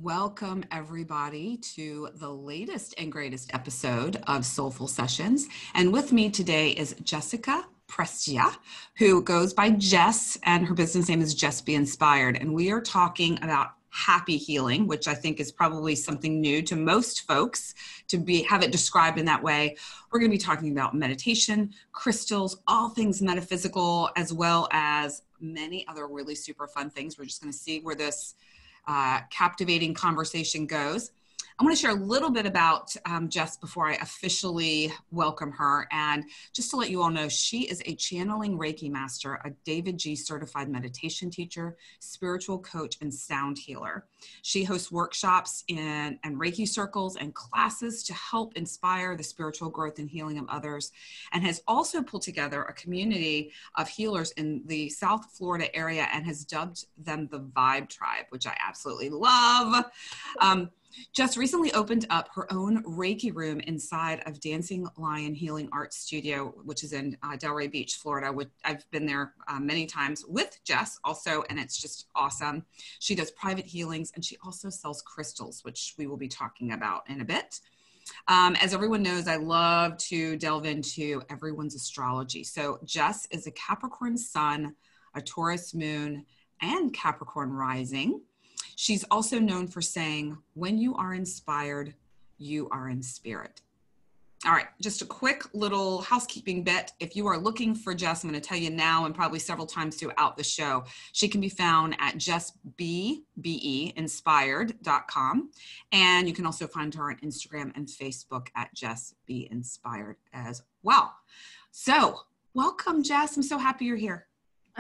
Welcome everybody to the latest and greatest episode of Soulful Sessions. And with me today is Jessica Prestia, who goes by Jess, and her business name is Jess Be Inspired. And we are talking about happy healing, which I think is probably something new to most folks to have it described in that way. We're going to be talking about meditation, crystals, all things metaphysical, as well as many other really super fun things. We're just going to see where this captivating conversation goes. I want to share a little bit about Jess before I officially welcome her. And just to let you all know, she is a Channeling Reiki Master, a Davidji Certified Meditation Teacher, spiritual coach, and sound healer. She hosts workshops and Reiki circles and classes to help inspire the spiritual growth and healing of others, and has also pulled together a community of healers in the South Florida area and has dubbed them the Vibe Tribe, which I absolutely love. Jess recently opened up her own Reiki room inside of Dancing Lion Healing Arts Studio, which is in Delray Beach, Florida. I've been there many times with Jess also, and it's just awesome. She does private healings, and she also sells crystals, which we will be talking about in a bit. As everyone knows, I love to delve into everyone's astrology. So Jess is a Capricorn Sun, a Taurus Moon, and Capricorn Rising. She's also known for saying, when you are inspired, you are in spirit. All right, just a quick little housekeeping bit. If you are looking for Jess, I'm going to tell you now and probably several times throughout the show, she can be found at jessbeinspired.com. And you can also find her on Instagram and Facebook at Jess Be Inspired as well. So welcome, Jess. I'm so happy you're here.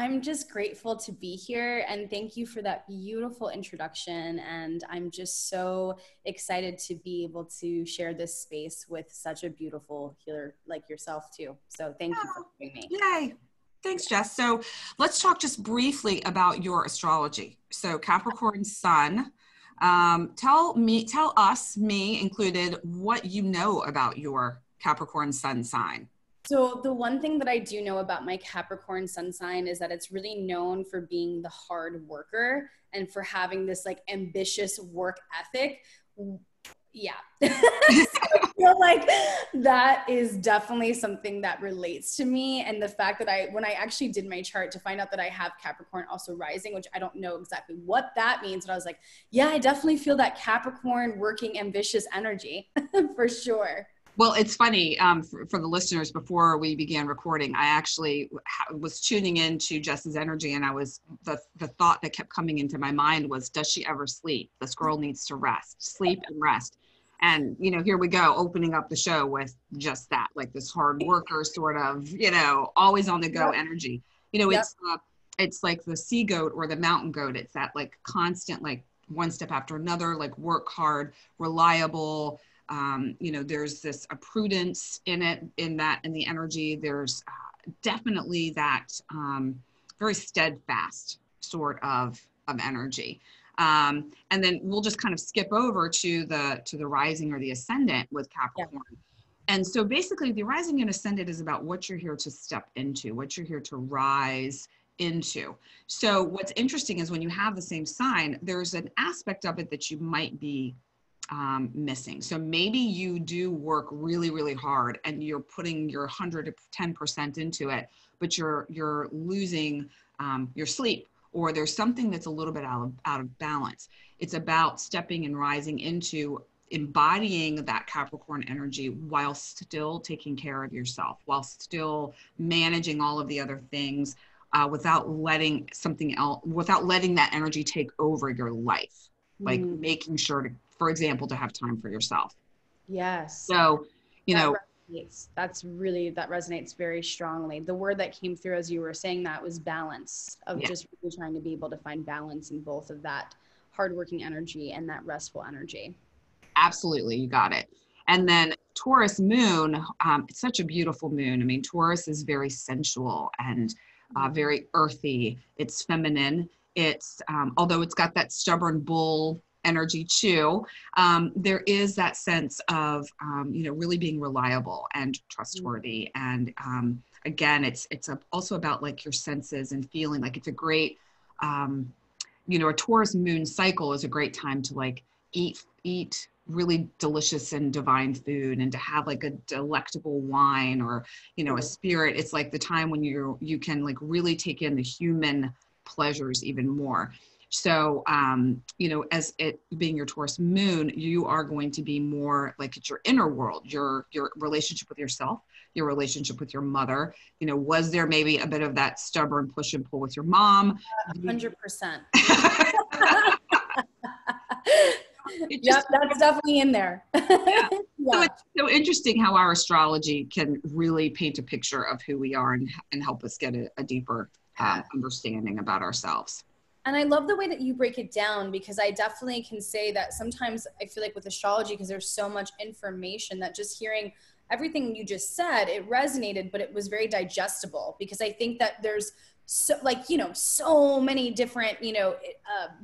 I'm just grateful to be here, and thank you for that beautiful introduction. And I'm just so excited to be able to share this space with such a beautiful healer like yourself too. So thank you for having me. Yay. Thanks, Jess. So let's talk just briefly about your astrology. So Capricorn Sun, tell us, me included, what you know about your Capricorn Sun sign. So the one thing that I do know about my Capricorn Sun sign is that it's really known for being the hard worker and for having this like ambitious work ethic. Yeah. So I feel like that is definitely something that relates to me. And the fact that when I actually did my chart to find out that I have Capricorn also rising, which I don't know exactly what that means, but I was like, yeah, I definitely feel that Capricorn working ambitious energy for sure. Well, it's funny, for the listeners, before we began recording, I actually was tuning into Jess's energy, and the thought that kept coming into my mind was, does she ever sleep? This girl needs to rest, sleep and rest. And, here we go, opening up the show with just that, like this hard worker sort of, always on the go energy. It's like the sea goat or the mountain goat. It's that like constant, like one step after another, like work hard, reliable. There's a prudence in the energy. There's definitely that very steadfast sort of energy. And then we'll just kind of skip over to the rising or the ascendant with Capricorn. Yeah. And so basically the rising and ascendant is about what you're here to step into, what you're here to rise into. So what's interesting is when you have the same sign, there's an aspect of it that you might be missing. So maybe you do work really, really hard and you're putting your 110% into it, but you're losing your sleep, or there's something that's a little bit out of balance. It's about stepping and rising into embodying that Capricorn energy while still taking care of yourself, while still managing all of the other things, without letting that energy take over your life, like making sure to, for example, to have time for yourself. Yes. So, that resonates very strongly. The word that came through as you were saying that was balance, of just really trying to be able to find balance in both of that hardworking energy and that restful energy. Absolutely. You got it. And then Taurus Moon, it's such a beautiful moon. I mean, Taurus is very sensual and very earthy. It's feminine. It's, although it's got that stubborn bull energy too, there is that sense of, really being reliable and trustworthy. And again, it's also about like your senses and feeling like it's a great, you know, a Taurus moon cycle is a great time to like eat really delicious and divine food, and to have like a delectable wine, or, you know, a spirit. It's like the time when you can like really take in the human pleasures even more. So, you know, as it being your Taurus moon, you are going to be more like it's your inner world, your relationship with yourself, your relationship with your mother. You know, was there maybe a bit of that stubborn push and pull with your mom? 100%. Yep, that's definitely in there. Yeah. Yeah. So it's so interesting how our astrology can really paint a picture of who we are, and help us get a deeper understanding about ourselves. And I love the way that you break it down, because I definitely can say that sometimes I feel like with astrology, because there's so much information, that just hearing everything you just said, it resonated, but it was very digestible, because I think that there's so, like, you know, so many different, you know,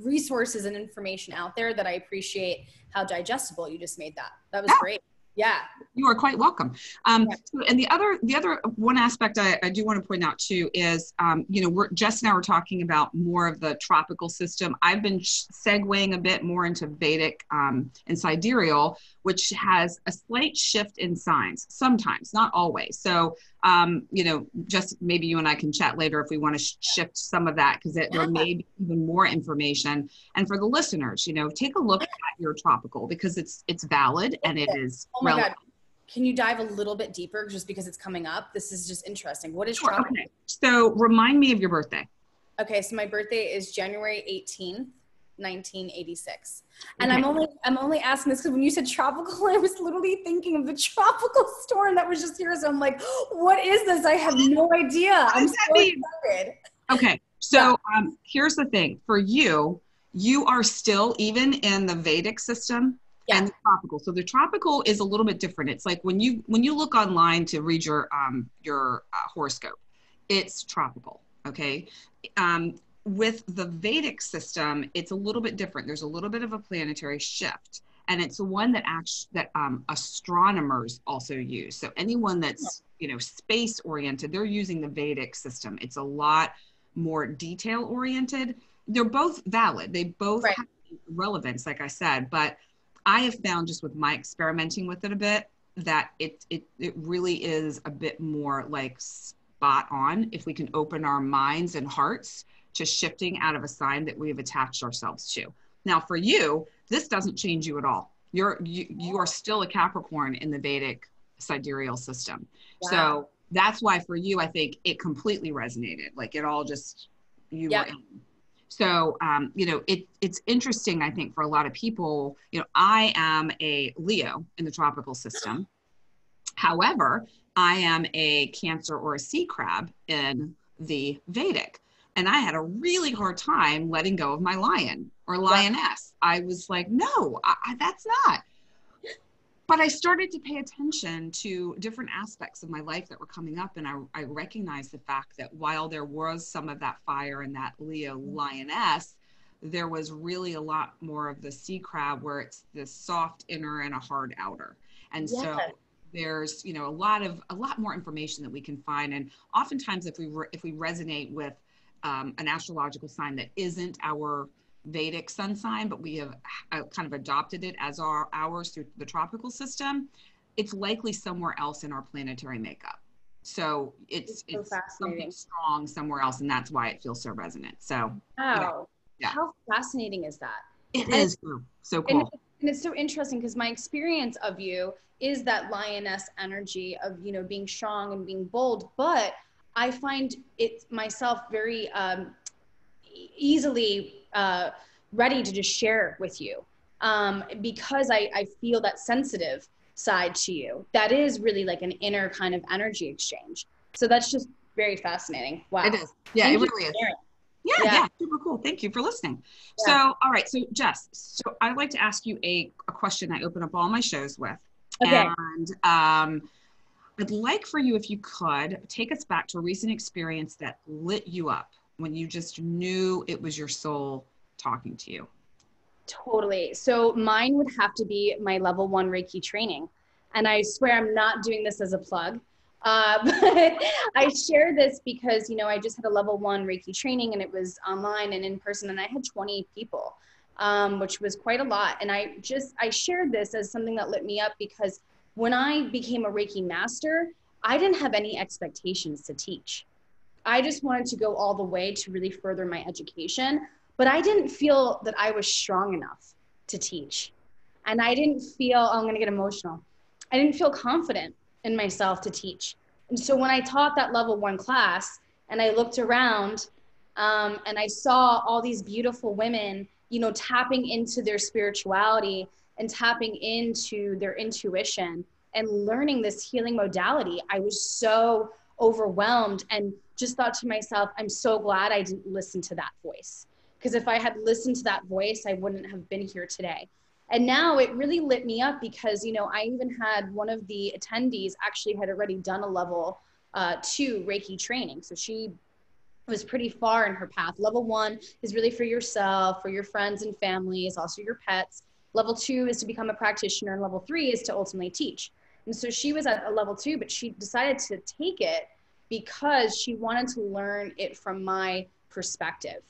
resources and information out there, that I appreciate how digestible you just made that. That was great. Yeah. You are quite welcome. And the other one aspect I do want to point out too is, you know, Jess and I were talking about more of the tropical system. I've been segueing a bit more into Vedic and sidereal, which has a slight shift in signs, sometimes, not always. So, you know, just maybe you and I can chat later if we want to shift some of that, because there may be even more information. And for the listeners, you know, take a look at your tropical, because it's valid and it is relevant. God. Can you dive a little bit deeper, just because it's coming up? This is just interesting. What is tropical? Okay. So remind me of your birthday. Okay. So my birthday is January 18th, 1986. And I'm only asking this because when you said tropical, I was literally thinking of the tropical storm that was just here. So I'm like, what is this? I have no idea. I'm so excited. Okay. So here's the thing. For you, you are still even in the Vedic system. Yeah. And the tropical. So the tropical is a little bit different. It's like when you look online to read your horoscope, it's tropical. Okay. With the Vedic system, it's a little bit different. There's a little bit of a planetary shift, and it's the one that astronomers also use. So anyone that's, you know, space oriented, they're using the Vedic system. It's a lot more detail oriented. They're both valid. They both have relevance, like I said, but I have found, just with my experimenting with it a bit, that it really is a bit more like spot on if we can open our minds and hearts to shifting out of a sign that we have attached ourselves to. Now, for you, this doesn't change you at all. You are still a Capricorn in the Vedic sidereal system. Wow. So that's why for you, I think it completely resonated. Like it all just, you were in. So, you know, it's interesting, I think, for a lot of people. You know, I am a Leo in the tropical system. However, I am a Cancer or a sea crab in the Vedic. And I had a really hard time letting go of my lion or lioness. I was like, no, that's not. But I started to pay attention to different aspects of my life that were coming up. And I recognized the fact that while there was some of that fire and that Leo lioness, there was really a lot more of the sea crab, where it's this soft inner and a hard outer. And so there's, you know, a lot more information that we can find. And oftentimes if we resonate with an astrological sign that isn't our Vedic sun sign, but we have kind of adopted it as ours through the tropical system, it's likely somewhere else in our planetary makeup. So it's something strong somewhere else, and that's why it feels so resonant. So wow, how fascinating is that? It is so cool. And it's so interesting, because my experience of you is that lioness energy of, you know, being strong and being bold, but I find it myself very easily ready to just share with you, because I feel that sensitive side to you. That is really like an inner kind of energy exchange. So that's just very fascinating. Wow. It is. Yeah, it really is. Yeah, super cool. Thank you for listening. Yeah. So, all right. So Jess, so I'd like to ask you a question I open up all my shows with. Okay. And I'd like for you, if you could, take us back to a recent experience that lit you up when you just knew it was your soul talking to you. Totally. So mine would have to be my level 1 Reiki training. And I swear I'm not doing this as a plug. But I share this because, you know, I just had a level 1 Reiki training, and it was online and in person, and I had 20 people, which was quite a lot. And I shared this as something that lit me up, because when I became a Reiki master, I didn't have any expectations to teach. I just wanted to go all the way to really further my education, but I didn't feel that I was strong enough to teach. And I didn't feel, oh, I'm going to get emotional. I didn't feel confident in myself to teach. And so when I taught that level 1 class, and I looked around, and I saw all these beautiful women, you know, tapping into their spirituality and tapping into their intuition and learning this healing modality, I was so overwhelmed and just thought to myself, I'm so glad I didn't listen to that voice. Because if I had listened to that voice, I wouldn't have been here today. And now it really lit me up, because, you know, I even had one of the attendees actually had already done a level 2 Reiki training. So she was pretty far in her path. Level 1 is really for yourself, for your friends and families, also your pets. Level 2 is to become a practitioner, and level 3 is to ultimately teach. And so she was at a level 2, but she decided to take it because she wanted to learn it from my perspective.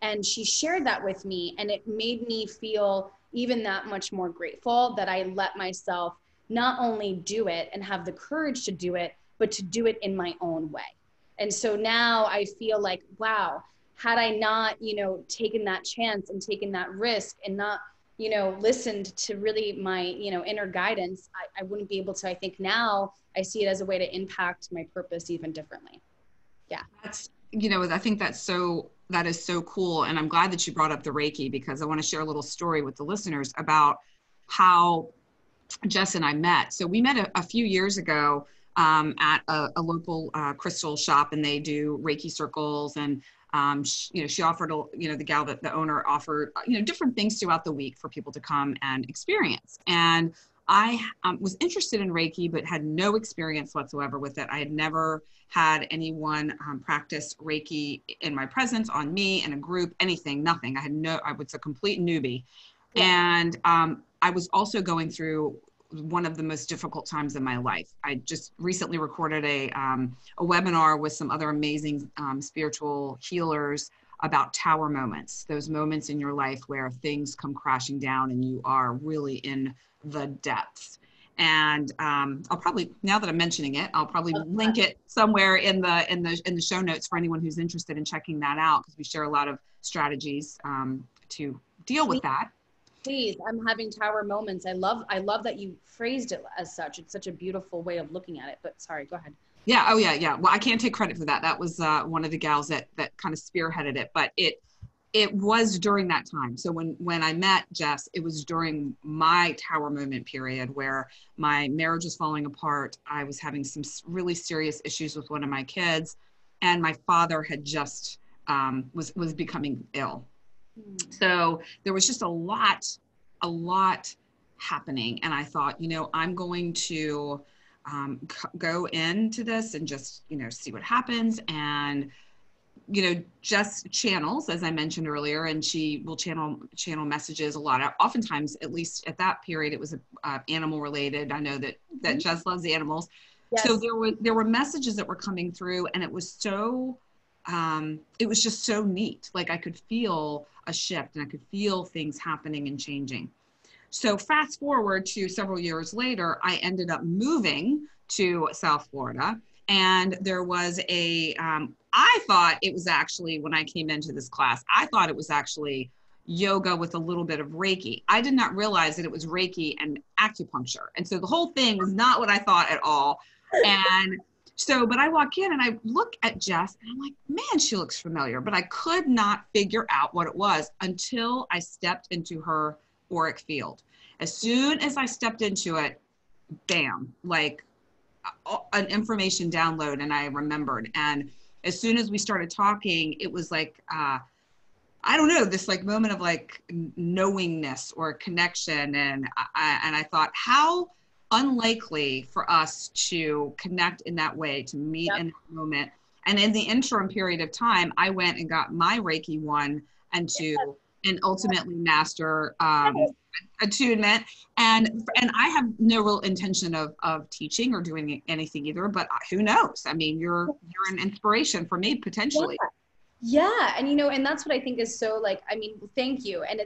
And she shared that with me, and it made me feel even that much more grateful that I let myself not only do it and have the courage to do it, but to do it in my own way. And so now I feel like, wow, had I not, you know, taken that chance and taken that risk and not, you know, listened to really my, you know, inner guidance, I wouldn't be able to. I think now I see it as a way to impact my purpose even differently. Yeah. That's, you know, I think that is so cool. And I'm glad that you brought up the Reiki, because I want to share a little story with the listeners about how Jess and I met. So we met a few years ago at a local crystal shop, and they do Reiki circles. And, you know, she offered, you know, the gal, that the owner offered, you know, different things throughout the week for people to come and experience. And I was interested in Reiki, but had no experience whatsoever with it. I had never had anyone practice Reiki in my presence, on me, in a group, anything, nothing. I was a complete newbie. Yeah. And I was also going through one of the most difficult times in my life. I just recently recorded a webinar with some other amazing spiritual healers about tower moments, those moments in your life where things come crashing down and you are really in the depths. And I'll probably, now that I'm mentioning it, I'll probably link it somewhere in the show notes for anyone who's interested in checking that out, because we share a lot of strategies to deal with that. Please, I'm having tower moments. I love that you phrased it as such. It's such a beautiful way of looking at it. But sorry, go ahead. Yeah. Oh yeah. Yeah. Well, I can't take credit for that. That was one of the gals that kind of spearheaded it, but it was during that time. So when I met Jess, it was during my tower moment period where my marriage was falling apart. I was having some really serious issues with one of my kids, and my father had just was becoming ill. So there was just a lot happening. And I thought, you know, I'm going to go into this and just, you know, see what happens. And, you know, Jess channels, as I mentioned earlier, and she will channel messages a lot. Oftentimes, at least at that period, it was animal related. I know that Jess loves animals. Yes. So there were messages that were coming through, and it was just so neat. Like I could feel a shift, and I could feel things happening and changing. So fast forward to several years later, I ended up moving to South Florida, and there was I thought it was actually, when I came into this class, I thought it was actually yoga with a little bit of Reiki. I did not realize that it was Reiki and acupuncture. And so the whole thing was not what I thought at all. And so, but I walk in and I look at Jess and I'm like, man, she looks familiar, but I could not figure out what it was until I stepped into her auric field. As soon as I stepped into it, bam, like an information download, and I remembered. And as soon as we started talking, it was like, I don't know, this like moment of like knowingness or connection. And I thought, how unlikely for us to connect in that way, to meet in that moment. And in the interim period of time, I went and got my Reiki 1 and 2 and ultimately master attunement. And I have no real intention of teaching or doing anything either, but who knows? I mean, you're an inspiration for me potentially. Yeah. And, you know, and that's what I think is so like, I mean, thank you. And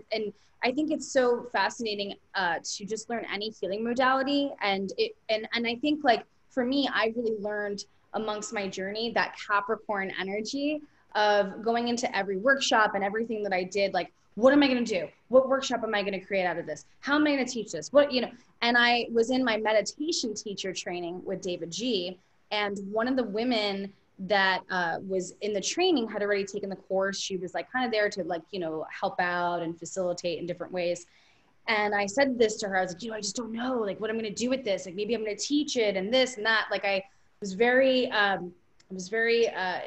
I think it's so fascinating to just learn any healing modality. And I think like, for me, I really learned amongst my journey that Capricorn energy of going into every workshop and everything that I did, like, what am I going to do? What workshop am I going to create out of this? How am I going to teach this? What, you know, and I was in my meditation teacher training with Davidji, and one of the women that was in the training had already taken the course. She was like kind of there to like, you know, help out and facilitate in different ways. And I said this to her, I was like, you know, I just don't know like what I'm going to do with this. Like maybe I'm going to teach it and this and that. Like I was very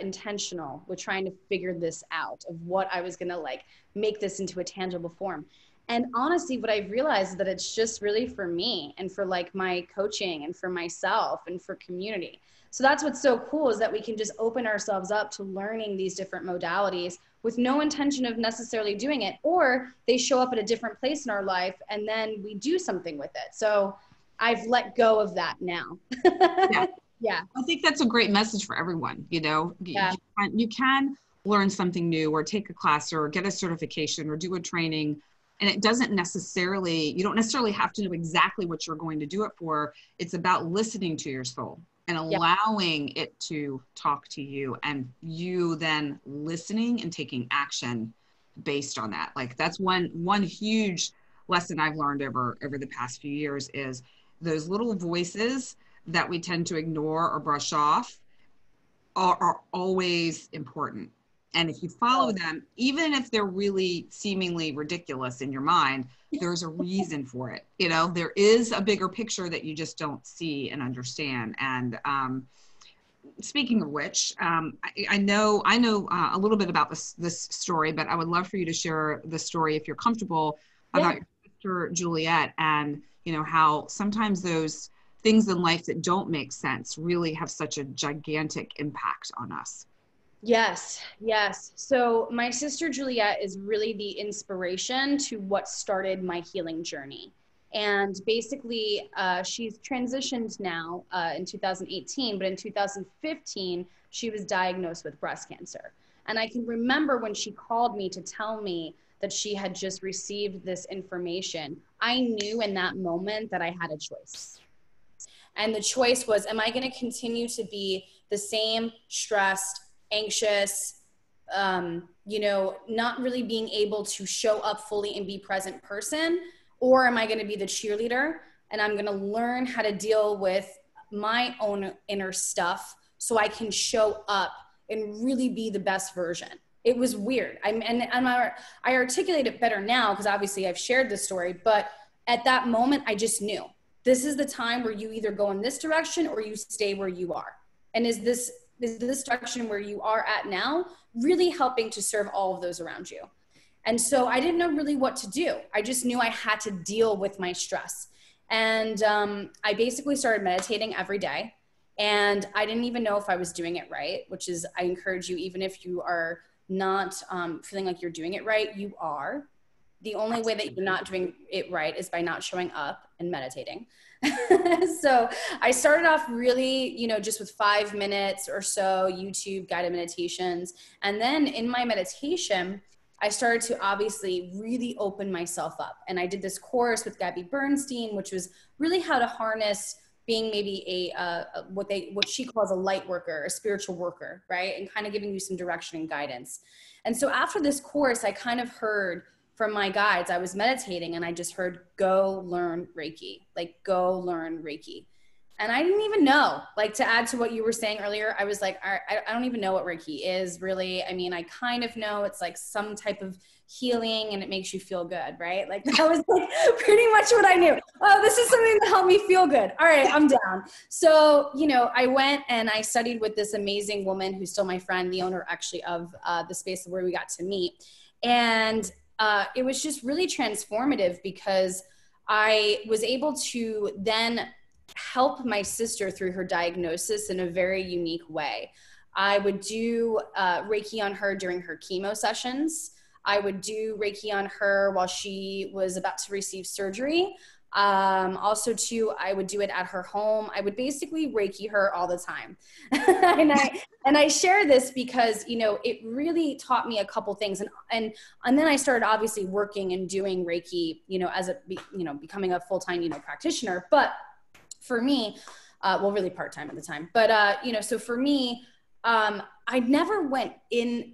intentional with trying to figure this out of what I was going to like make this into a tangible form. And honestly, what I've realized is that it's just really for me and for like my coaching and for myself and for community. So that's what's so cool is that we can just open ourselves up to learning these different modalities with no intention of necessarily doing it, or they show up at a different place in our life and then we do something with it. So I've let go of that now. Yeah. Yeah. I think that's a great message for everyone. You know, Yeah. you can learn something new or take a class or get a certification or do a training. And it doesn't necessarily, you don't necessarily have to know exactly what you're going to do it for. It's about listening to your soul and allowing it to talk to you, and you then listening and taking action based on that. Like that's one huge lesson I've learned over the past few years is those little voices that we tend to ignore or brush off are always important. And if you follow them, even if they're really seemingly ridiculous in your mind, there's a reason for it. You know, there is a bigger picture that you just don't see and understand. And speaking of which, I know a little bit about this story, but I would love for you to share the story, if you're comfortable, about your sister Juliet, and you know how sometimes those things in life that don't make sense really have such a gigantic impact on us. Yes, yes. So my sister Juliet is really the inspiration to what started my healing journey. And basically, she's transitioned now in 2018, but in 2015, she was diagnosed with breast cancer. And I can remember when she called me to tell me that she had just received this information, I knew in that moment that I had a choice. And the choice was, am I going to continue to be the same stressed, anxious, you know, not really being able to show up fully and be present person? Or am I going to be the cheerleader and I'm going to learn how to deal with my own inner stuff so I can show up and really be the best version? It was weird. I articulate it better now because obviously I've shared this story, but at that moment I just knew this is the time where you either go in this direction or you stay where you are. And is this direction where you are at now really helping to serve all of those around you? And so I didn't know really what to do. I just knew I had to deal with my stress. And I basically started meditating every day. And I didn't even know if I was doing it right, which is, I encourage you, even if you are not feeling like you're doing it right, you are. The only way that you're not doing it right is by not showing up and meditating. So I started off really, you know, just with 5 minutes or so YouTube guided meditations. And then in my meditation, I started to obviously really open myself up. And I did this course with Gabby Bernstein, which was really how to harness being maybe what she calls a light worker, a spiritual worker, right? And kind of giving you some direction and guidance. And so after this course, I kind of heard from my guides, I was meditating and I just heard, go learn Reiki, like go learn Reiki. And I didn't even know, like to add to what you were saying earlier, I was like, I don't even know what Reiki is really. I mean, I kind of know it's like some type of healing and it makes you feel good, right? Like that was like pretty much what I knew. Oh, this is something to help me feel good. All right, I'm down. So, you know, I went and I studied with this amazing woman who's still my friend, the owner actually of the space where we got to meet. And it was just really transformative because I was able to then help my sister through her diagnosis in a very unique way. I would do Reiki on her during her chemo sessions. I would do Reiki on her while she was about to receive surgery. Also too, I would do it at her home. I would basically Reiki her all the time. and I share this because, you know, it really taught me a couple things. And then I started obviously working and doing Reiki, you know, as becoming a full-time, you know, practitioner. But for me, well, really part-time at the time, but, you know, so for me, I never went in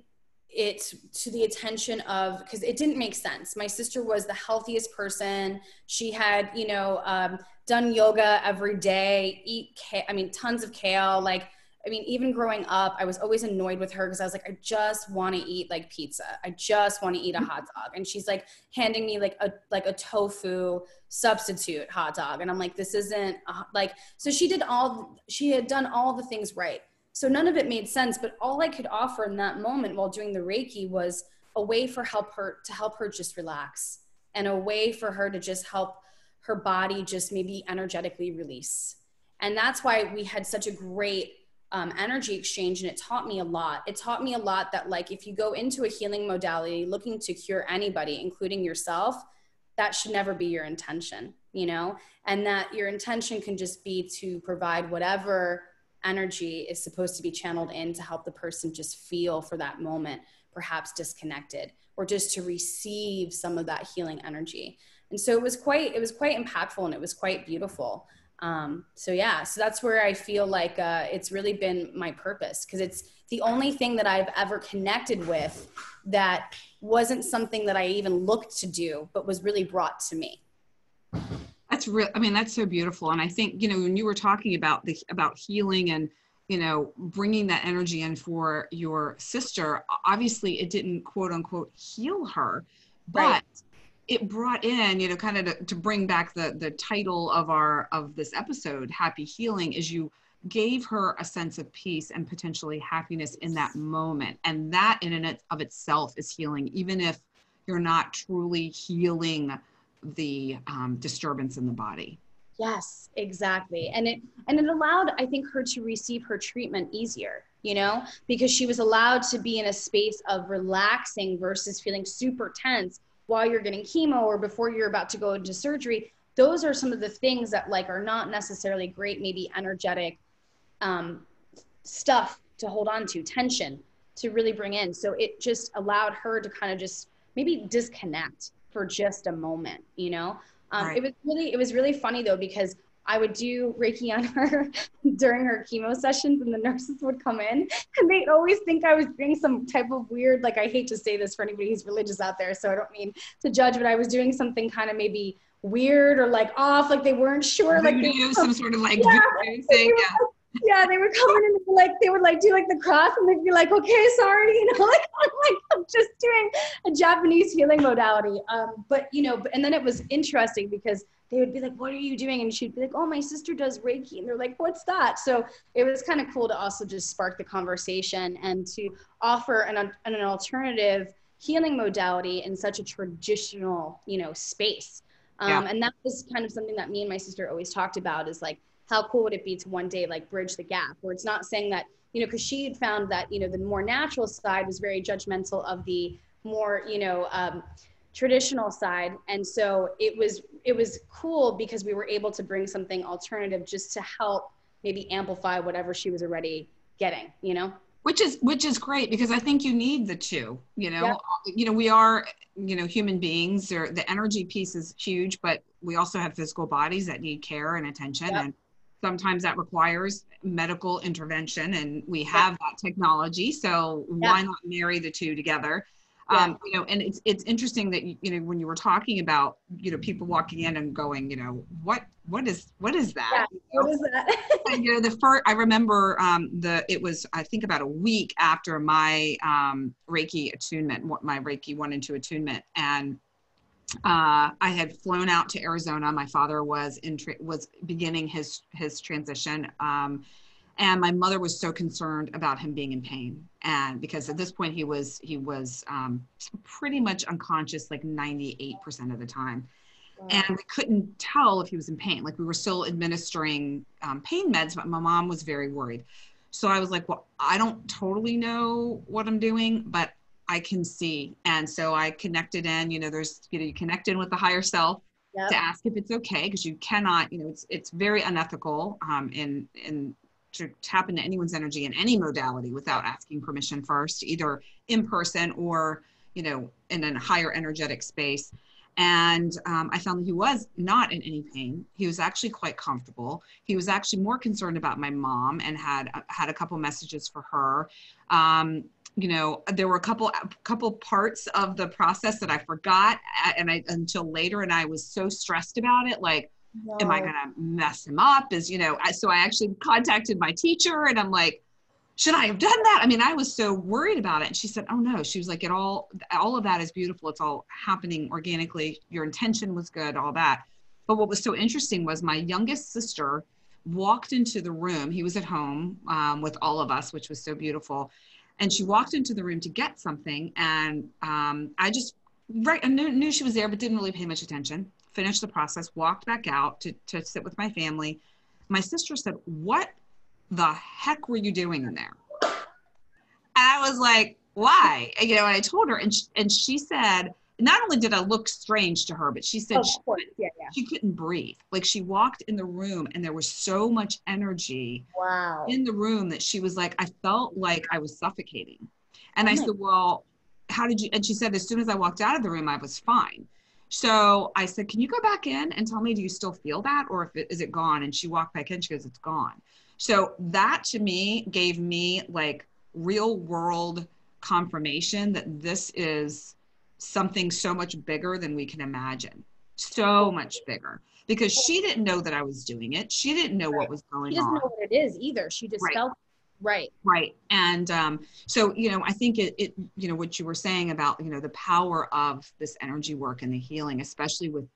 it to the attention of, because it didn't make sense. My sister was the healthiest person. She had, you know, done yoga every day, tons of kale. Like, I mean, even growing up, I was always annoyed with her because I was like, I just want to eat like pizza. I just want to eat a hot dog. And she's like handing me like a tofu substitute hot dog. And I'm like, this isn't so she had done all the things right. So none of it made sense, but all I could offer in that moment while doing the Reiki was a way to help her just relax, and a way for her to just help her body just maybe energetically release. And that's why we had such a great energy exchange, and it taught me a lot. It taught me a lot that, like, if you go into a healing modality looking to cure anybody, including yourself, that should never be your intention, you know, and that your intention can just be to provide whatever energy is supposed to be channeled in to help the person just feel for that moment, perhaps disconnected, or just to receive some of that healing energy. And so it was quite impactful, and it was quite beautiful. So that's where I feel like it's really been my purpose, because it's the only thing that I've ever connected with that wasn't something that I even looked to do, but was really brought to me. That's real. I mean, that's so beautiful. And I think, you know, when you were talking about healing and, you know, bringing that energy in for your sister, obviously it didn't quote unquote heal her, but right. It brought in, you know, kind of to bring back the title of this episode, Happy Healing, is you gave her a sense of peace and potentially happiness in that moment. And that in and of itself is healing, even if you're not truly healing the disturbance in the body. Yes, exactly. And it allowed, I think, her to receive her treatment easier, you know, because she was allowed to be in a space of relaxing versus feeling super tense while you're getting chemo or before you're about to go into surgery. Those are some of the things that, like, are not necessarily great, maybe energetic stuff to hold on to, tension to really bring in. So it just allowed her to kind of just maybe disconnect for just a moment, you know? Right. It was really funny though, because I would do Reiki on her during her chemo sessions, and the nurses would come in and they'd always think I was doing some type of weird, like, I hate to say this for anybody who's religious out there, so I don't mean to judge, but I was doing something kind of maybe weird or like off, like they weren't sure. Like they do some sort of like voodoo thing. Yeah, they would come in and they would like do like the cross, and they'd be like, okay, sorry, you know, I'm just doing a Japanese healing modality. But you know, and then it was interesting because they would be like, what are you doing? And she'd be like, oh, my sister does Reiki. And they're like, what's that? So it was kind of cool to also just spark the conversation and to offer an alternative healing modality in such a traditional, you know, space. And that was kind of something that me and my sister always talked about, is like, how cool would it be to one day like bridge the gap, where it's not saying that, you know, because she had found that, you know, the more natural side was very judgmental of the more, you know, traditional side. And so it was cool because we were able to bring something alternative just to help maybe amplify whatever she was already getting, you know? Which is great, because I think you need the two, you know. Yep. You know, we are, you know, human beings, or the energy piece is huge, but we also have physical bodies that need care and attention. Yep. And sometimes that requires medical intervention, and we have that technology. So why not marry the two together? You know, and it's interesting that, you know, when you were talking about, you know, people walking in and going, you know, what is that? Yeah, what is that? And, you know, I remember it was, I think, about a week after my Reiki attunement, my Reiki 1 and 2 attunement. And I had flown out to Arizona. My father was beginning his transition. And my mother was so concerned about him being in pain. And because at this point he was pretty much unconscious, like 98% of the time. Wow. And we couldn't tell if he was in pain. Like, we were still administering pain meds, but my mom was very worried. So I was like, well, I don't totally know what I'm doing, but I can see. And so I connected in, you connect in with the higher self to ask if it's okay, because you cannot, it's very unethical in to tap into anyone's energy in any modality without asking permission first, either in person or, in a higher energetic space. And I found that he was not in any pain. He was actually quite comfortable. He was actually more concerned about my mom and had a couple messages for her. There were a couple parts of the process that I forgot, until later, and I was so stressed about it. Like, am I going to mess him up? So I actually contacted my teacher, and I'm like, should I have done that? I mean, I was so worried about it. And she said, oh no, she was like, all of that is beautiful. It's all happening organically. Your intention was good, all that. But what was so interesting was my youngest sister walked into the room. He was at home with all of us, which was so beautiful. And she walked into the room to get something. And I just I knew she was there, but didn't really pay much attention. Finished the process, walked back out to sit with my family. My sister said, what the heck were you doing in there? And I was like, why? And I told her, and she said, not only did I look strange to her, but she said she couldn't breathe. Like, she walked in the room and there was so much energy in the room that she was like, I felt like I was suffocating. And I said, well, how did you? And she said, as soon as I walked out of the room, I was fine. So I said, can you go back in and tell me, do you still feel that? Or is it gone? And she walked back in, she goes, it's gone. So that to me gave me like real world confirmation that this is something so much bigger than we can imagine. So much bigger, because she didn't know that I was doing it. She didn't know what was going on. She doesn't know what it is either. She just felt it. Right. And so, I think it, what you were saying about, the power of this energy work and the healing, especially with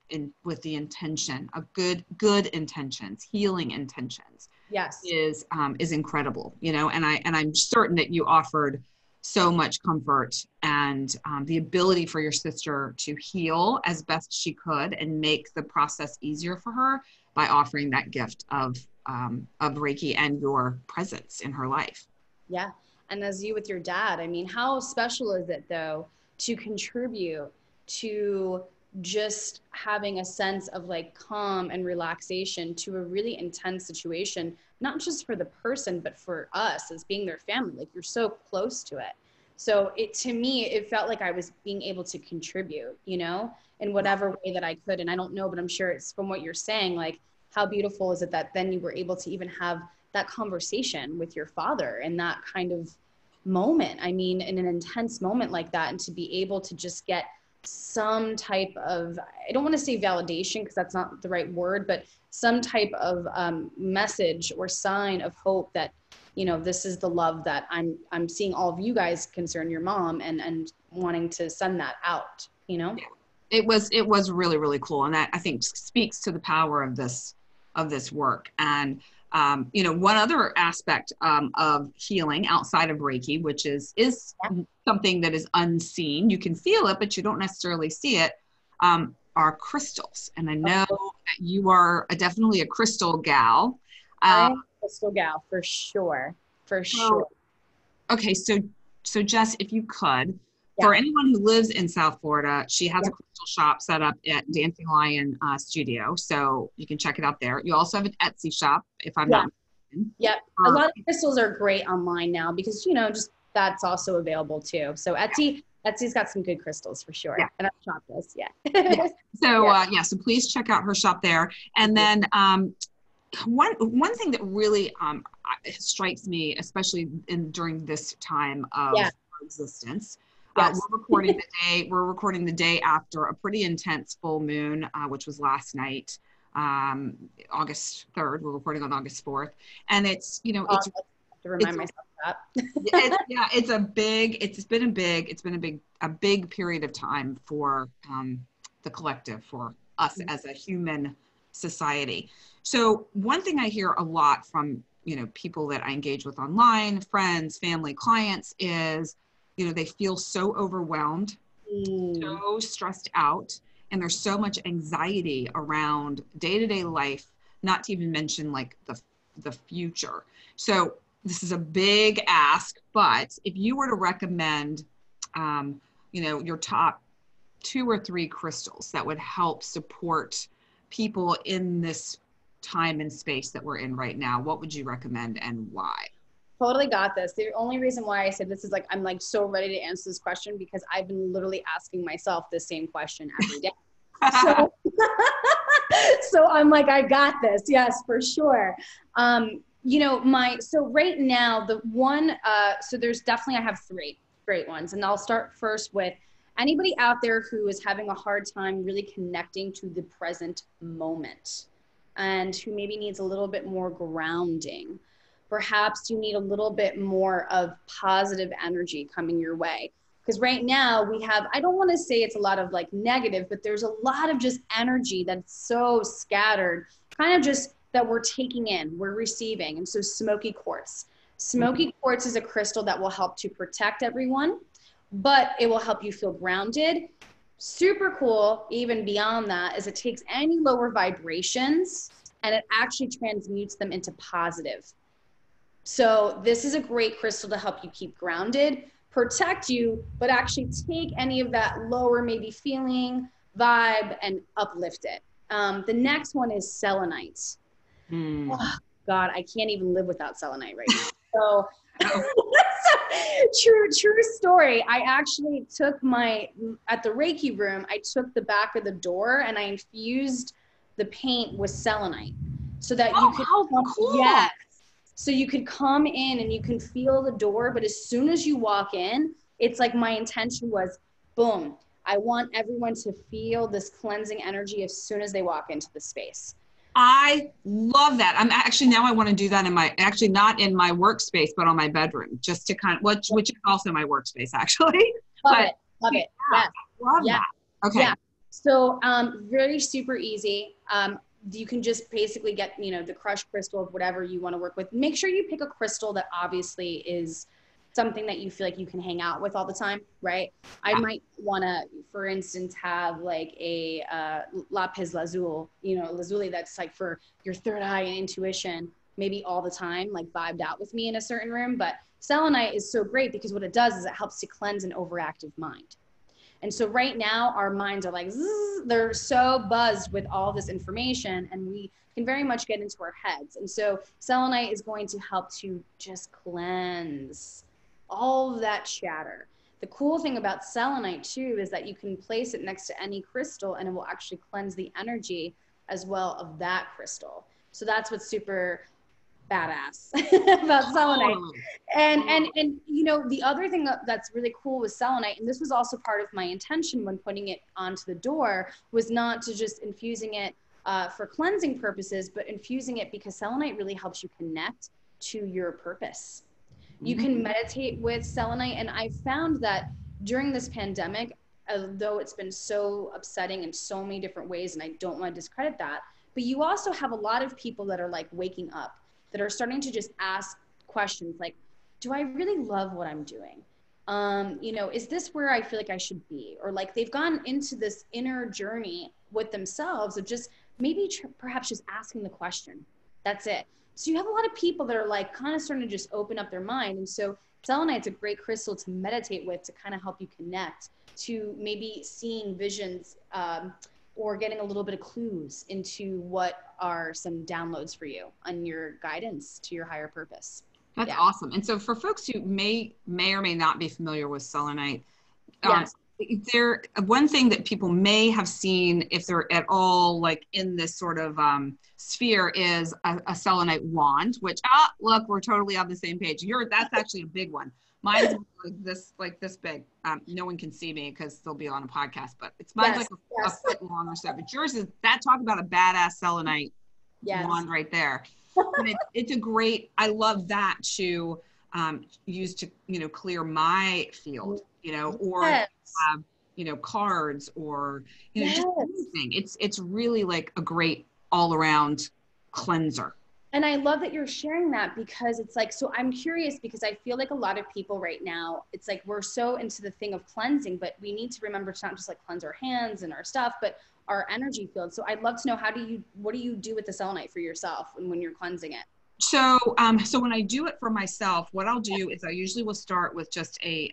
the intention of good intentions, healing intentions. Yes. Is incredible, and I'm certain that you offered so much comfort and the ability for your sister to heal as best she could and make the process easier for her by offering that gift of Reiki and your presence in her life. Yeah. And as you with your dad, I mean, how special is it though to contribute to just having a sense of like calm and relaxation to a really intense situation, not just for the person, but for us as being their family. Like, you're so close to it. So to me, it felt like I was being able to contribute, in whatever way that I could. And I don't know, but I'm sure it's from what you're saying, like, how beautiful is it that then you were able to even have that conversation with your father in that kind of moment? I mean, in an intense moment like that, and to be able to just get some type of, I don't want to say validation because that's not the right word, but some type of message or sign of hope that, this is the love that I'm seeing all of you guys concern your mom and wanting to send that out, Yeah. It was really, really cool. And that, I think, speaks to the power of this work. And, one other aspect of healing outside of Reiki, which is something that is unseen, you can feel it, but you don't necessarily see it, are crystals. And I know that you are definitely a crystal gal. I'm a crystal gal for sure. Okay. So Jess, if you could, for anyone who lives in South Florida, she has a crystal shop set up at Dancing Lion Studio. So you can check it out there. You also have an Etsy shop, if I'm not mistaken. Yeah. A lot of crystals are great online now because, just that's also available too. So Etsy's got some good crystals for sure. Yeah. And our shop does. Yeah. So please check out her shop there. And then one thing that really strikes me, especially during this time of our existence, we're recording the day after a pretty intense full moon, which was last night, August 3rd. We're recording on August 4th, and it's I have to remind myself that. It's been a big period of time for the collective, for us as a human society. So one thing I hear a lot from people that I engage with online, friends, family, clients, is they feel so overwhelmed, so stressed out, and there's so much anxiety around day-to-day life, not to even mention like the future. So this is a big ask, but if you were to recommend your top 2 or 3 crystals that would help support people in this time and space that we're in right now, what would you recommend and why? Totally got this. The only reason why I said this is I'm so ready to answer this question because I've been literally asking myself the same question every day. So, so I'm I got this. Yes, for sure. So right now the one, so there's definitely, I have 3 great ones, and I'll start first with anybody out there who is having a hard time really connecting to the present moment and who maybe needs a little bit more grounding. Perhaps you need a little bit more of positive energy coming your way. Because right now we have, I don't want to say it's a lot of negative, but there's a lot of just energy that's so scattered, kind of just that we're taking in, we're receiving. And so smoky quartz. Smoky quartz is a crystal that will help to protect everyone, but it will help you feel grounded. Super cool, even beyond that, is it takes any lower vibrations and it actually transmutes them into positive. So this is a great crystal to help you keep grounded, protect you, but actually take any of that lower maybe feeling, vibe, and uplift it. The next one is selenite. Oh, God, I can't even live without selenite right now. So true story. I actually took at the Reiki room, I took the back of the door and I infused the paint with selenite so that you could, cool. Yes. So you could come in and you can feel the door, but as soon as you walk in, it's my intention was, boom, I want everyone to feel this cleansing energy as soon as they walk into the space. I love that. I'm actually, now I want to do that not in my workspace, but on my bedroom, just to which is also my workspace actually. Love it. Yeah, love that. Okay. Yeah. So very super easy. You can just basically get, the crushed crystal of whatever you want to work with. Make sure you pick a crystal that obviously is something that you feel like you can hang out with all the time, right? I might want to, for instance, have a lapis lazuli that's for your third eye and intuition, maybe all the time, vibed out with me in a certain room. But selenite is so great because what it does is it helps to cleanse an overactive mind. And so right now our minds are zzz, they're so buzzed with all this information and we can very much get into our heads. And so selenite is going to help to just cleanse all of that chatter. The cool thing about selenite too is that you can place it next to any crystal and it will actually cleanse the energy as well of that crystal. So that's what's super badass about selenite. And the other thing that's really cool with selenite, and this was also part of my intention when putting it onto the door, was not to just infusing it for cleansing purposes, but infusing it because selenite really helps you connect to your purpose. You can meditate with selenite, and I found that during this pandemic, although it's been so upsetting in so many different ways, and I don't want to discredit that, but you also have a lot of people that are waking up, that are starting to just ask questions do I really love what I'm doing? Is this where I feel like I should be? Or they've gone into this inner journey with themselves of just maybe perhaps just asking the question. That's it. So you have a lot of people that are kind of starting to just open up their mind. And so selenite's a great crystal to meditate with to kind of help you connect to maybe seeing visions or getting a little bit of clues into what are some downloads for you on your guidance to your higher purpose. That's awesome. And so for folks who may or may not be familiar with selenite, one thing that people may have seen if they're at all in this sort of sphere is a selenite wand, which look, we're totally on the same page. That's actually a big one. Mine's like this big. No one can see me because they'll be on a podcast, but mine's a foot long or so. But yours is talk about a badass selenite wand right there. And it's a great, I love that to use to, clear my field, or cards or, just anything. It's really a great all around cleanser. And I love that you're sharing that because it's so I'm curious because I feel like a lot of people right now, it's we're so into the thing of cleansing, but we need to remember to not just cleanse our hands and our stuff, but our energy field. So I'd love to know what do you do with the selenite for yourself when you're cleansing it? So, so when I do it for myself, what I'll do is I usually will start with just a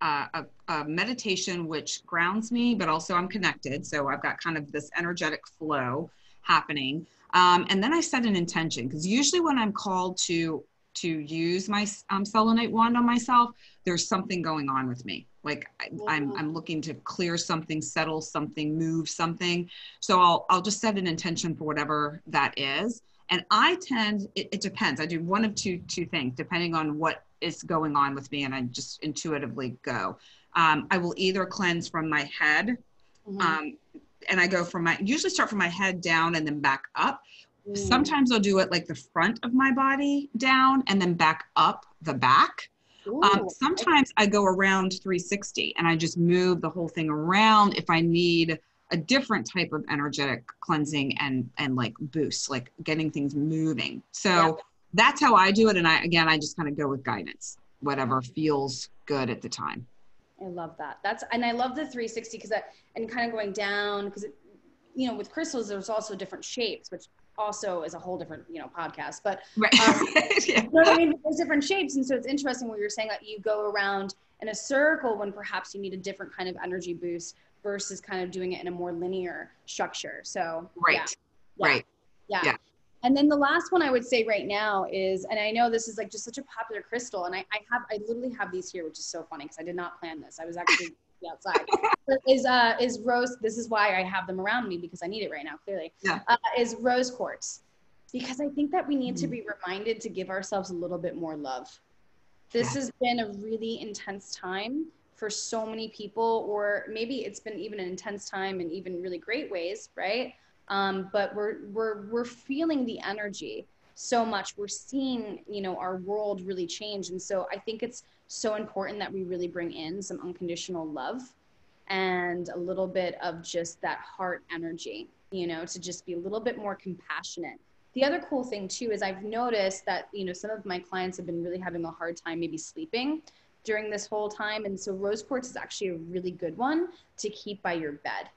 a meditation which grounds me, but also I'm connected. So I've got kind of this energetic flow happening. And then I set an intention, because usually when I'm called to use my Selenite Wand on myself, there's something going on with me. Like I'm looking to clear something, settle something, move something. So I'll just set an intention for whatever that is. And I tend, it depends. I do one of two things, depending on what is going on with me, and I just intuitively go. I will either cleanse from my head, and I go from usually start from my head down and then back up. Sometimes I'll do it like the front of my body down and then back up the back. Sometimes I go around 360 and I just move the whole thing around if I need a different type of energetic cleansing and like boost, like getting things moving. So that's how I do it. And I just kind of go with guidance, whatever feels good at the time. I love that. And I love the 360 and kind of going down, because with crystals, there's also different shapes, which also is a whole different, podcast, but you know what I mean? There's different shapes. And so it's interesting what you're saying, that you go around in a circle when perhaps you need a different kind of energy boost versus kind of doing it in a more linear structure. So right. Yeah. And then the last one I would say right now is, and I know this is like just such a popular crystal, and I literally have these here, which is so funny because I did not plan this. I was actually outside. Is rose. This is why I have them around me, because I need it right now, clearly. Is rose quartz. Because I think that we need to be reminded to give ourselves a little bit more love. This has been a really intense time for so many people, or maybe it's been even an intense time in even really great ways, right? But we're feeling the energy so much. We're seeing, our world really change. And so I think it's so important that we really bring in some unconditional love and a little bit of just that heart energy, to just be a little bit more compassionate. The other cool thing too is I've noticed that, some of my clients have been really having a hard time maybe sleeping during this whole time. And so rose quartz is actually a really good one to keep by your bed,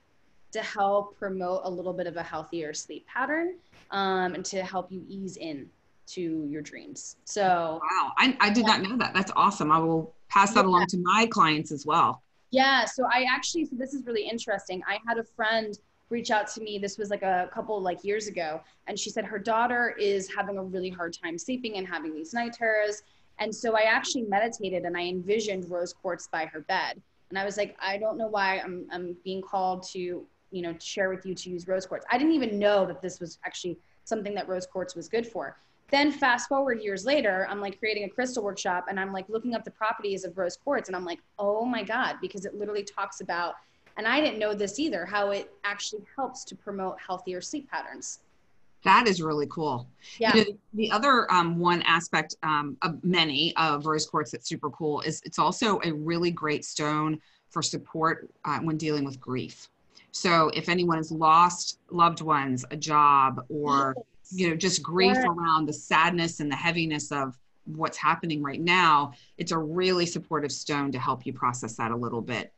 to help promote a little bit of a healthier sleep pattern, and to help you ease in to your dreams. So wow, I did not know that. That's awesome. I will pass that along to my clients as well. Yeah. So so this is really interesting. I had a friend reach out to me. This was like a couple years ago. And she said her daughter is having a really hard time sleeping and having these night terrors. And so I actually meditated and I envisioned rose quartz by her bed. And I was like, I don't know why I'm being called to, to share with you to use rose quartz. I didn't even know that this was actually something that rose quartz was good for. Then fast forward years later, I'm creating a crystal workshop and I'm looking up the properties of rose quartz and I'm like, oh my God, because it literally talks about, and I didn't know this either, how it actually helps to promote healthier sleep patterns. That is really cool. Yeah. The other one aspect of many of rose quartz that's super cool is it's also a really great stone for support when dealing with grief. So if anyone has lost loved ones, a job, or just grief around the sadness and the heaviness of what's happening right now, it's a really supportive stone to help you process that a little bit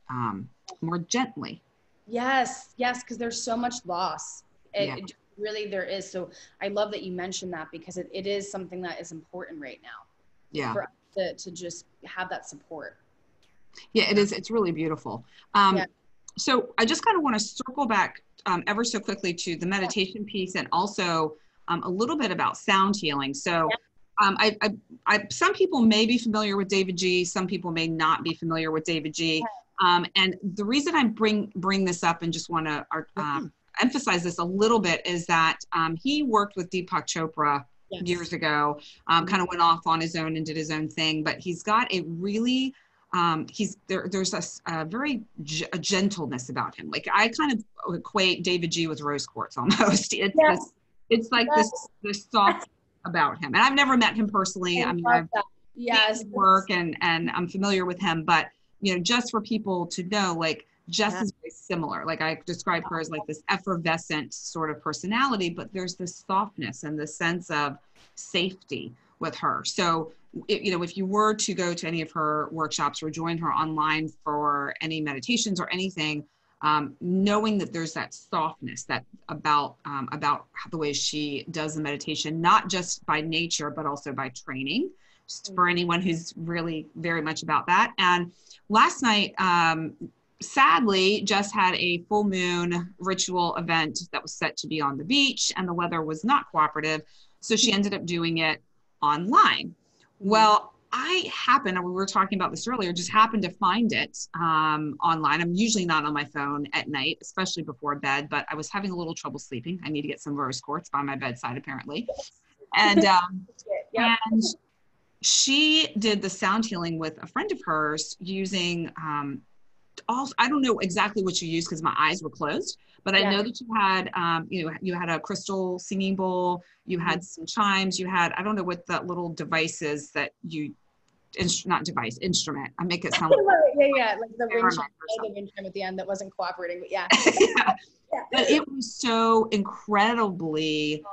more gently. Yes, because there's so much loss. It really, there is. So I love that you mentioned that, because it is something that is important right now. Yeah. For us to just have that support. Yeah, it is. It's really beautiful. So I just kind of want to circle back ever so quickly to the meditation piece, and also a little bit about sound healing. So some people may be familiar with Davidji, some people may not be familiar with Davidji. And the reason I bring this up and just want to emphasize this a little bit is that he worked with Deepak Chopra years ago, kind of went off on his own and did his own thing, but he's got a really there's a very gentleness about him. I kind of equate Davidji with rose quartz almost. It's like this soft about him. And I've never met him personally. I mean, I've seen his work and I'm familiar with him, but just for people to know, Jess is very similar. I describe her as this effervescent sort of personality, but there's this softness and the sense of safety with her. So, if you were to go to any of her workshops or join her online for any meditations or anything, knowing that there's that softness that about the way she does the meditation, not just by nature, but also by training. just for anyone who's really very much about that. And last night, sadly, Jess had a full moon ritual event that was set to be on the beach, and the weather was not cooperative. So she ended up doing it online. Well, we were talking about this earlier, just happened to find it online. I'm usually not on my phone at night, especially before bed, but I was having a little trouble sleeping. I need to get some rose quartz by my bedside, apparently. And, and she did the sound healing with a friend of hers using, I don't know exactly what you used because my eyes were closed, but I know that you had, you had a crystal singing bowl, you had some chimes, you had, I don't know what that little device is that you, instrument. I make it sound like the wind chime at the end that wasn't cooperating, but But it was so incredibly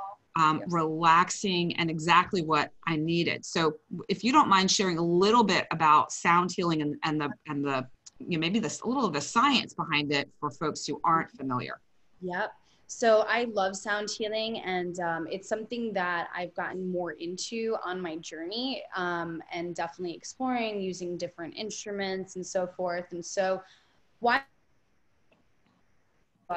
relaxing and exactly what I needed. So if you don't mind sharing a little bit about sound healing and the maybe a little of the science behind it for folks who aren't familiar. Yep. So I love sound healing, and it's something that I've gotten more into on my journey, and definitely exploring using different instruments and so forth. And so why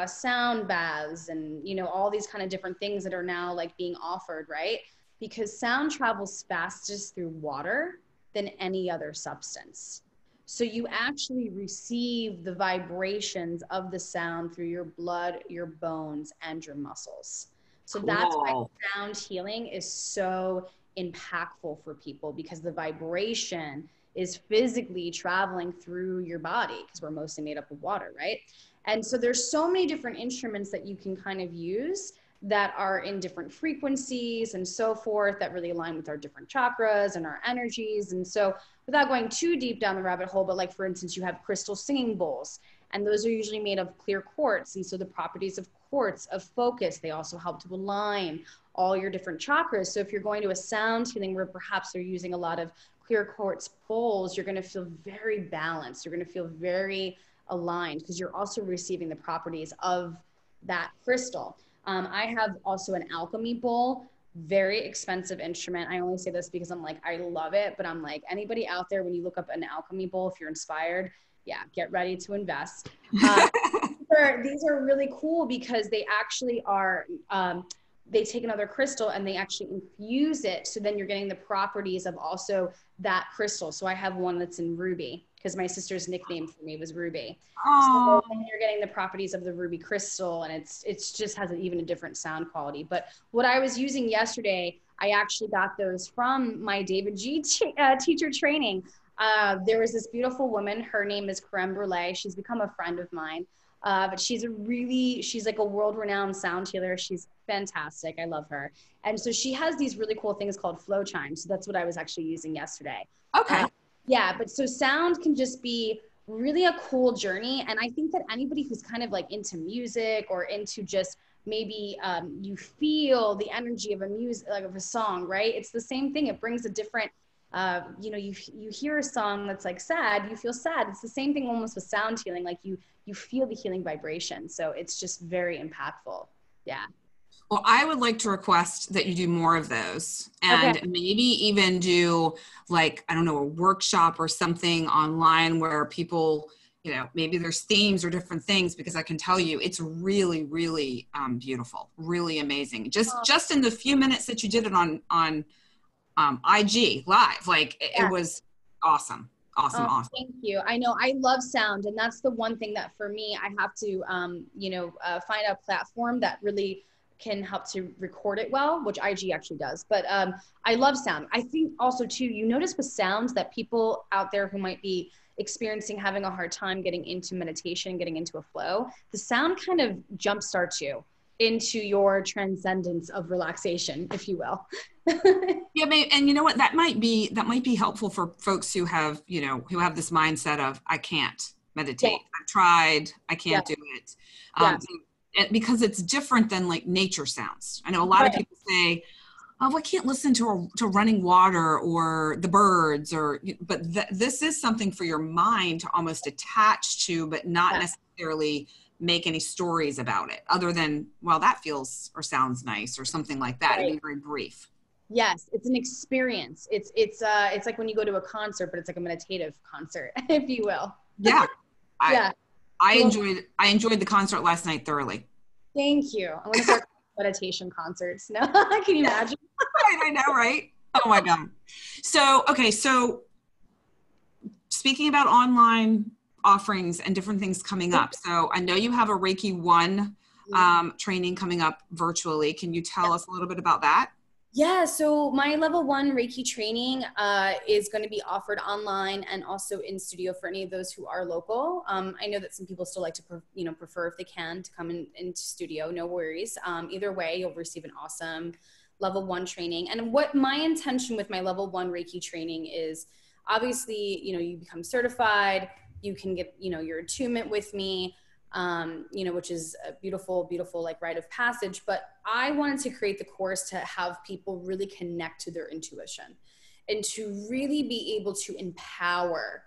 sound baths and, all these kind of different things that are now like being offered, right? Because sound travels fastest through water than any other substance. So you actually receive the vibrations of the sound through your blood, your bones, and your muscles. So that's why sound healing is so impactful for people, because the vibration is physically traveling through your body, because we're mostly made up of water, right? And so there's so many different instruments that you can kind of use that are in different frequencies and so forth, that really align with our different chakras and our energies. And so without going too deep down the rabbit hole, but like, for instance, you have crystal singing bowls, and those are usually made of clear quartz. And so the properties of quartz, of focus, they also help to align all your different chakras. So if you're going to a sound healing where perhaps they're using a lot of clear quartz bowls, you're going to feel very balanced. You're going to feel very aligned, because you're also receiving the properties of that crystal. I have also an Alchemy Bowl, very expensive instrument. I only say this because I'm like, I love it, but I'm like, anybody out there, when you look up an Alchemy Bowl, if you're inspired, get ready to invest. These are really cool because they actually are, they take another crystal and they actually infuse it. So then you're getting the properties of also that crystal. So I have one that's in ruby, because my sister's nickname for me was Ruby. So you're getting the properties of the ruby crystal, and it's just has even a different sound quality. But what I was using yesterday, I actually got those from my Davidji teacher training. There was this beautiful woman. Her name is Creme Brulee. She's become a friend of mine. But she's like a world-renowned sound healer. She's fantastic. I love her. And so she has these really cool things called flow chimes. So that's what I was actually using yesterday. Okay. But so sound can just be really a cool journey. And I think that anybody who's kind of like into music, or into just maybe you feel the energy of of a song, right? It's the same thing. It brings a different, you hear a song that's like sad, you feel sad. It's the same thing almost with sound healing. Like you feel the healing vibration. So it's just very impactful. Yeah. Well, I would like to request that you do more of those, and maybe even do, like, I don't know, a workshop or something online where people, maybe there's themes or different things, because I can tell you it's really, really beautiful, really amazing. Just in the few minutes that you did it on IG live, like it was awesome. Awesome. Thank you. I know I love sound, and that's the one thing that for me, I have to, find a platform that really can help to record it well, which IG actually does. But I love sound. I think also too, you notice with sounds that people out there who might be experiencing having a hard time getting into meditation, getting into a flow, the sound kind of jumpstarts you into your transcendence of relaxation, if you will. Yeah, and you know what? That might be helpful for folks who have, who have this mindset of, I can't meditate. I've tried, I can't do it. Because it's different than like nature sounds. I know a lot of people say, oh, I can't listen to running water or the birds, but this is something for your mind to almost attach to, but not necessarily make any stories about it, other than, well, that feels or sounds nice or something like that. It'd be very brief. Yes, it's an experience. It's like when you go to a concert, but it's like a meditative concert, if you will. Yeah. Yeah. I enjoyed the concert last night thoroughly. Thank you. I'm gonna start meditation concerts. No, can you imagine? Right, I know, right? Oh my God. So, okay, so speaking about online offerings and different things coming up. So I know you have a Reiki 1 training coming up virtually. Can you tell us a little bit about that? Yeah, so my level 1 Reiki training is going to be offered online and also in studio for any of those who are local. I know that some people still like to, prefer if they can to come into studio. No worries. Either way, you'll receive an awesome level 1 training. And what my intention with my level 1 Reiki training is, obviously, you become certified. You can get, your attunement with me. Which is a beautiful, beautiful like rite of passage. But I wanted to create the course to have people really connect to their intuition and to really be able to empower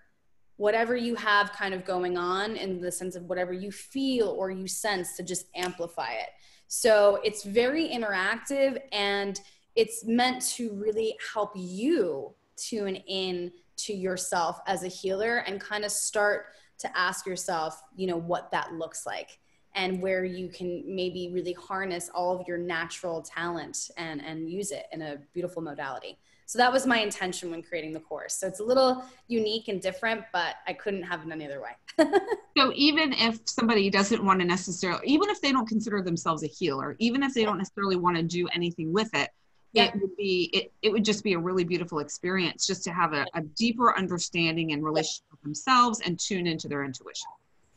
whatever you have kind of going on in the sense of whatever you feel or you sense, to just amplify it. So it's very interactive, and it's meant to really help you tune in to yourself as a healer and kind of start to ask yourself, what that looks like, and where you can maybe really harness all of your natural talent and use it in a beautiful modality. So that was my intention when creating the course. So it's a little unique and different, but I couldn't have it any other way. So even if somebody doesn't want to necessarily, even if they don't consider themselves a healer, even if they don't necessarily want to do anything with it, it would just be a really beautiful experience just to have a deeper understanding and relationship with themselves and tune into their intuition.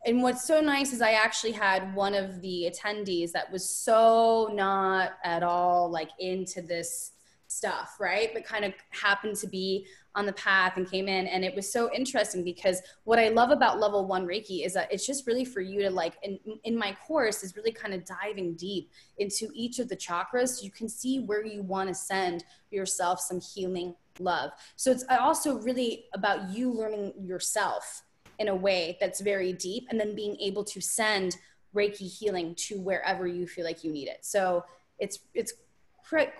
And what's so nice is I actually had one of the attendees that was so not at all like into this stuff, right? But kind of happened to be on the path and came in. And it was so interesting because what I love about level 1 Reiki is that it's just really for you to like, in my course is really kind of diving deep into each of the chakras. So you can see where you want to send yourself some healing love. So it's also really about you learning yourself in a way that's very deep, and then being able to send Reiki healing to wherever you feel like you need it. So it's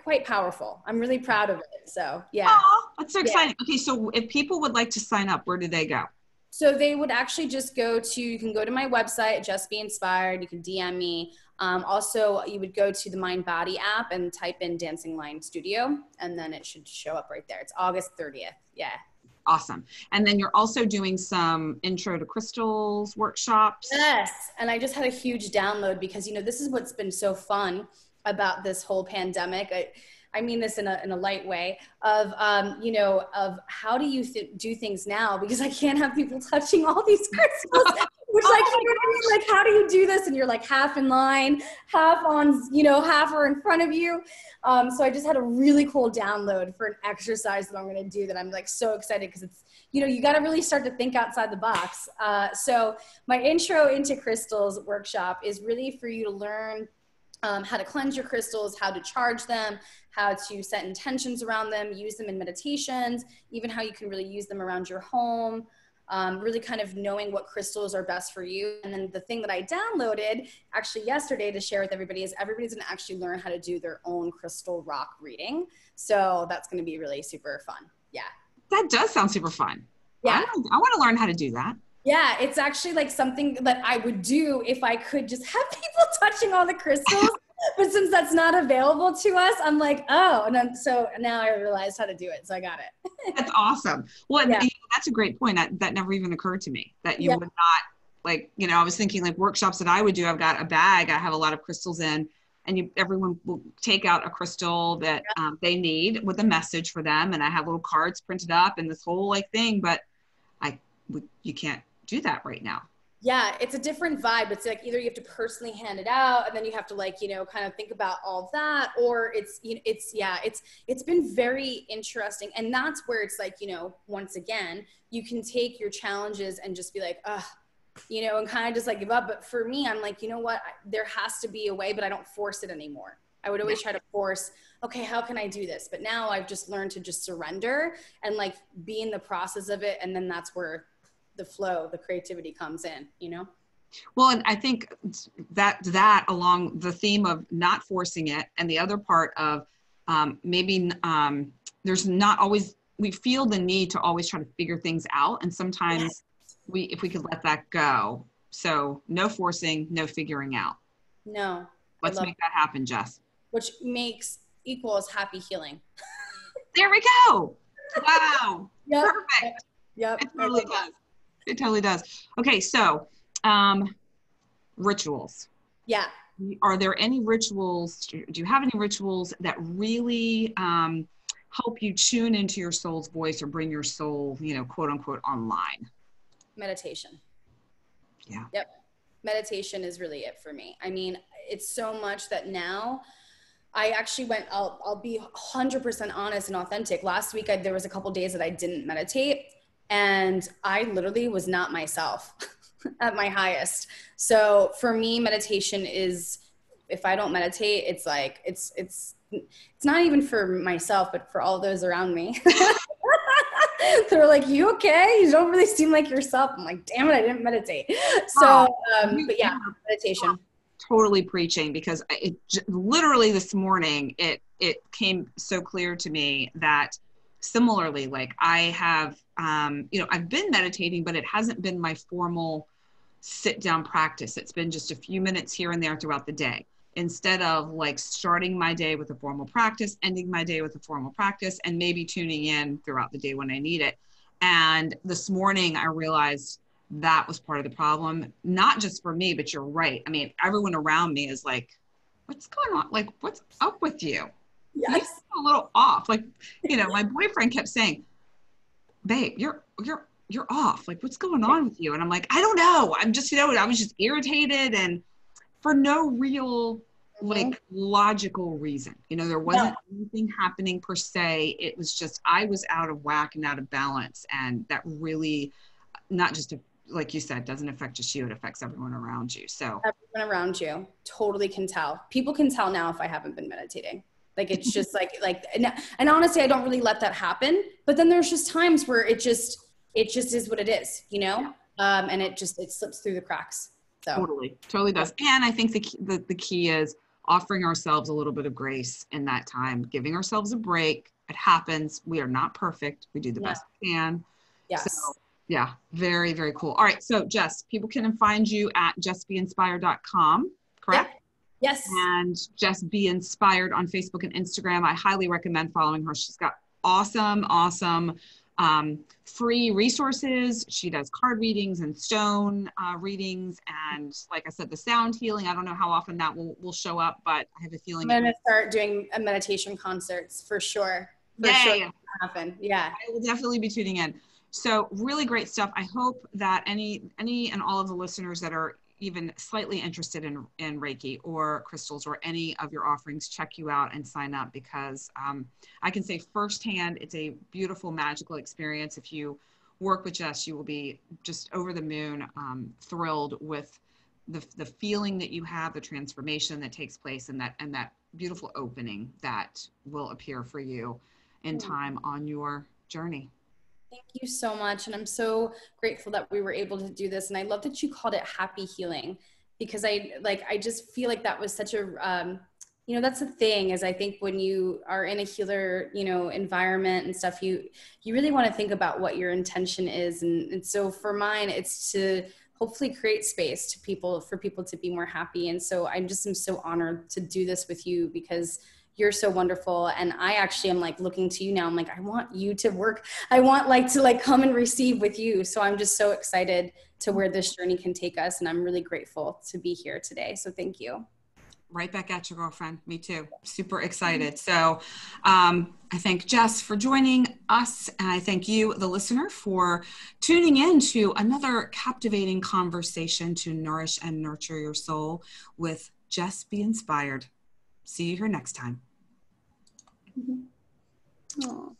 quite powerful. I'm really proud of it. So yeah. Oh, that's so exciting. Okay. So if people would like to sign up, where do they go? So they would actually just you can go to my website, Just Be Inspired. You can DM me. Also, you would go to the Mind Body app and type in Dancing Line Studio, and then it should show up right there. It's August 30th. Yeah. Awesome. And then you're also doing some intro to crystals workshops. Yes. And I just had a huge download because, this is what's been so fun about this whole pandemic. I mean this in a light way of, of how do you do things now? Because I can't have people touching all these crystals, which like, how do you do this? And you're like half in line, half on, half are in front of you. So I just had a really cool download for an exercise that I'm going to do that I'm like so excited because it's, you got to really start to think outside the box. So my intro into crystals workshop is really for you to learn how to cleanse your crystals, how to charge them, how to set intentions around them, use them in meditations, even how you can really use them around your home, really kind of knowing what crystals are best for you. And then the thing that I downloaded actually yesterday to share with everybody is everybody's going to actually learn how to do their own crystal rock reading. So that's going to be really super fun. Yeah. That does sound super fun. Yeah. I want to learn how to do that. Yeah, it's actually like something that I would do if I could just have people touching all the crystals. But since that's not available to us, I'm like, oh, and then, so now I realized how to do it. So I got it. That's awesome. Well, that's a great point. That never even occurred to me that you would not like, I was thinking like workshops that I would do. I've got a bag. I have a lot of crystals in, and everyone will take out a crystal that they need with a message for them. And I have little cards printed up and this whole like thing, but you can't do that right now. Yeah, it's a different vibe. It's like either you have to personally hand it out and then you have to like, kind of think about all of that, or it's been very interesting. And that's where it's like, once again, you can take your challenges and just be like, and kind of just like give up. But for me, I'm like, what, there has to be a way, but I don't force it anymore. I would always try to force, okay, how can I do this? But now I've just learned to just surrender and like be in the process of it. And then that's where the flow, the creativity comes in, Well, and I think that along the theme of not forcing it, and the other part of maybe there's not always, we feel the need to always try to figure things out. And sometimes if we could let that go. So no forcing, no figuring out. No. Let's make that happen, Jess. Which equals happy healing. There we go. Wow. Yep. Perfect. Yep. It totally does. It totally does. Okay. So, rituals. Yeah. Are there any rituals? Do you have any rituals that really help you tune into your soul's voice or bring your soul, quote unquote, online? Meditation. Yeah. Yep. Meditation is really it for me. I mean, it's so much that now I actually I'll be 100% honest and authentic. Last week, there was a couple days that I didn't meditate, and I literally was not myself at my highest. So for me, meditation is, if I don't meditate, it's like, it's not even for myself, but for all those around me. They're like, you okay? You don't really seem like yourself. I'm like, damn it, I didn't meditate. So, but yeah, meditation. Totally preaching, because literally this morning, it came so clear to me that similarly, like I have, I've been meditating, but it hasn't been my formal sit down practice. It's been just a few minutes here and there throughout the day, instead of like starting my day with a formal practice, ending my day with a formal practice, and maybe tuning in throughout the day when I need it. And this morning I realized that was part of the problem, not just for me, but you're right. I mean, everyone around me is like, what's going on? Like, what's up with you? Yes. You're a little off. Like, my boyfriend kept saying, babe, you're off. Like, what's going on with you? And I'm like, I don't know. I'm just, I was just irritated, and for no real, like, logical reason. There wasn't anything happening per se. It was just, I was out of whack and out of balance. And that really, not just like you said, doesn't affect just you, it affects everyone around you. So everyone around you totally can tell. People can tell now if I haven't been meditating. Like, it's just like, and honestly, I don't really let that happen. But then there's just times where it just is what it is, and it slips through the cracks. So totally does. And I think the key is offering ourselves a little bit of grace in that time, giving ourselves a break. It happens. We are not perfect. We do the best we can. Yes. So, yeah, very, very cool. All right. So Jess, people can find you at justbeinspired.com, correct? Yep. Yes. And Jess Be Inspired on Facebook and Instagram. I highly recommend following her. She's got awesome free resources. She does card readings and stone readings. And like I said, the sound healing, I don't know how often that will show up, but I have a feeling I'm going to start doing meditation concerts for sure. Sure happen. Yeah. I will definitely be tuning in. So really great stuff. I hope that any and all of the listeners that are even slightly interested in Reiki or crystals or any of your offerings, check you out and sign up, because I can say firsthand, it's a beautiful, magical experience. If you work with Jess, you will be just over the moon, thrilled with the feeling that you have, the transformation that takes place, and that beautiful opening that will appear for you in time on your journey. Thank you so much. And I'm so grateful that we were able to do this. And I love that you called it happy healing, because I just feel like that was such a, that's the thing, is I think when you are in a healer, environment and stuff, you really want to think about what your intention is. And so for mine, it's to hopefully create space for people to be more happy. And so I'm so honored to do this with you, because you're so wonderful. And I actually am like looking to you now. I'm like, I want you to work. I want to come and receive with you. So I'm just so excited to where this journey can take us. And I'm really grateful to be here today. So thank you. Right back at you, girlfriend. Me too. Super excited. So I thank Jess for joining us. And I thank you, the listener, for tuning in to another captivating conversation to nourish and nurture your soul with Jess Be Inspired. See you here next time. Aww.